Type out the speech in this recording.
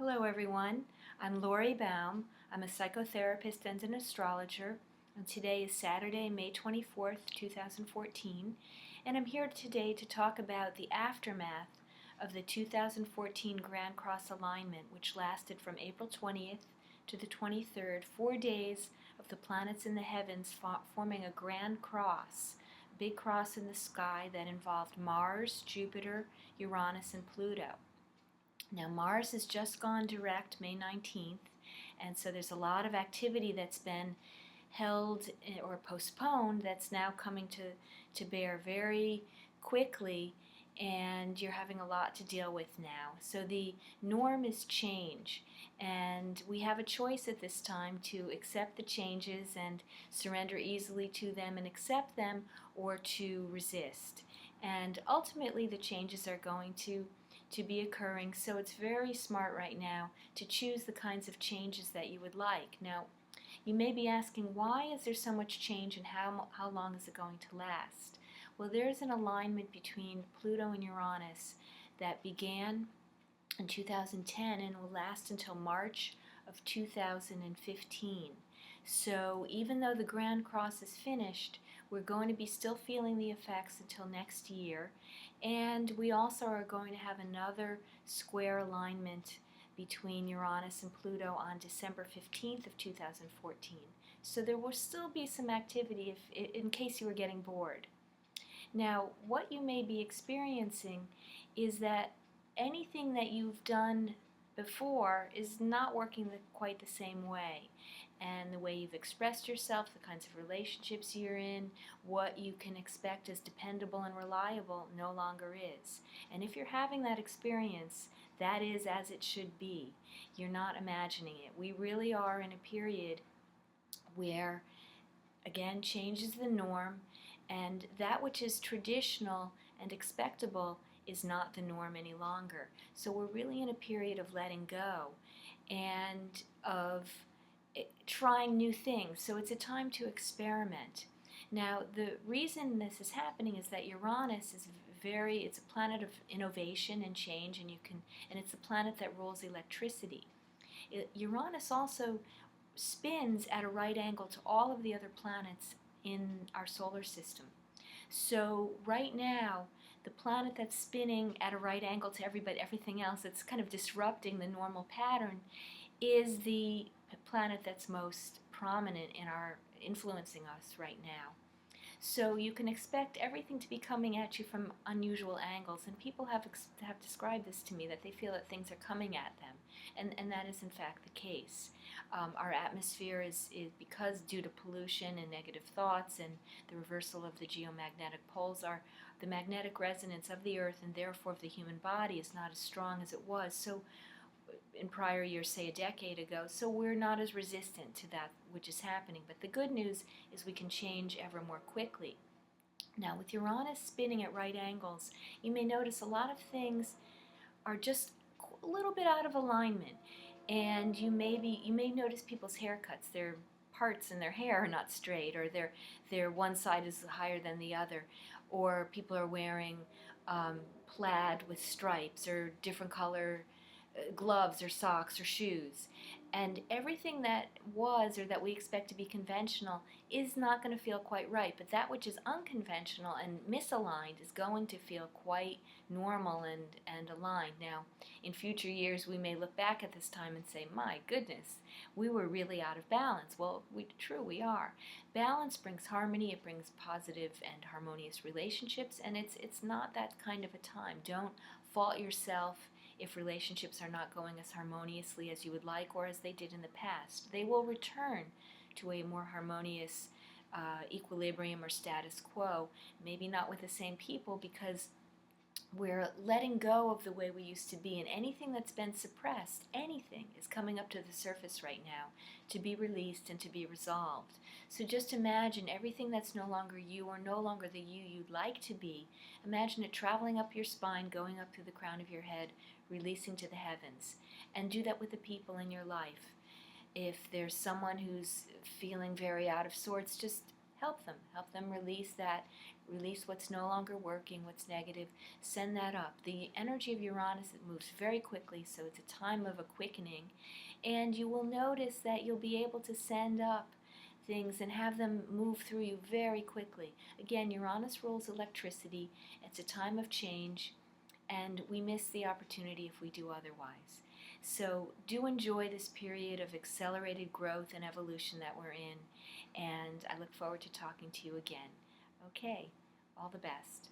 Hello everyone, I'm Laurie Baum. I'm a psychotherapist and an astrologer, and today is Saturday, May 24th, 2014, and I'm here today to talk about the aftermath of the 2014 Grand Cross alignment, which lasted from April 20th to the 23rd, 4 days of the planets in the heavens forming a Grand Cross, a big cross in the sky that involved Mars, Jupiter, Uranus, and Pluto. Now, Mars has just gone direct May 19th, and so there's a lot of activity that's been held or postponed that's now coming to bear very quickly, and you're having a lot to deal with now. So the norm is change, and we have a choice at this time to accept the changes and surrender easily to them and accept them, or to resist. And ultimately the changes are going to be occurring, so it's very smart right now to choose the kinds of changes that you would like. Now, you may be asking, why is there so much change and how long is it going to last? Well, there's an alignment between Pluto and Uranus that began in 2010 and will last until March of 2015. So even though the Grand Cross is finished, we're going to be still feeling the effects until next year, and we also are going to have another square alignment between Uranus and Pluto on December 15th of 2014. So there will still be some activity in case you were getting bored. Now, what you may be experiencing is that anything that you've done before is not working quite the same way. And the way you've expressed yourself, the kinds of relationships you're in, what you can expect as dependable and reliable no longer is. And if you're having that experience, that is as it should be. You're not imagining it. We really are in a period where, again, change is the norm, and that which is traditional and expectable is not the norm any longer. So we're really in a period of letting go and of trying new things. So it's a time to experiment. Now, the reason this is happening is that Uranus is it's a planet of innovation and change, and it's a planet that rules electricity. Uranus also spins at a right angle to all of the other planets in our solar system. So right now, the planet that's spinning at a right angle to everything else, it's kind of disrupting the normal pattern, is the planet that's most prominent in our influencing us right now. So you can expect everything to be coming at you from unusual angles, and people have described this to me, that they feel that things are coming at them, and that is in fact the case. Our atmosphere is because, due to pollution and negative thoughts and the reversal of the geomagnetic poles, the magnetic resonance of the earth and therefore of the human body is not as strong as it was. So in prior years, say a decade ago, so we're not as resistant to that which is happening. But the good news is we can change ever more quickly. Now, with Uranus spinning at right angles, you may notice a lot of things are just a little bit out of alignment, and you may notice people's haircuts. Their parts in their hair are not straight, or their one side is higher than the other, or people are wearing plaid with stripes or different color gloves or socks or shoes, and everything that was or that we expect to be conventional is not going to feel quite right, but that which is unconventional and misaligned is going to feel quite normal and aligned. Now, in future years, we may look back at this time and say, my goodness, we were really out of balance. Well, we are. Balance brings harmony, it brings positive and harmonious relationships, and it's not that kind of a time. Don't fault yourself if relationships are not going as harmoniously as you would like or as they did in the past. They will return to a more harmonious equilibrium or status quo, maybe not with the same people, because we're letting go of the way we used to be, and anything that's been suppressed, anything, is coming up to the surface right now to be released and to be resolved. So just imagine everything that's no longer you, or no longer the you you'd like to be. Imagine it traveling up your spine, going up through the crown of your head, releasing to the heavens. And do that with the people in your life. If there's someone who's feeling very out of sorts, just help them release that Release what's no longer working, what's negative. Send that up. The energy of Uranus, it moves very quickly, so it's a time of a quickening. And you will notice that you'll be able to send up things and have them move through you very quickly. Again, Uranus rules electricity. It's a time of change, and we miss the opportunity if we do otherwise. So do enjoy this period of accelerated growth and evolution that we're in, and I look forward to talking to you again. Okay, all the best.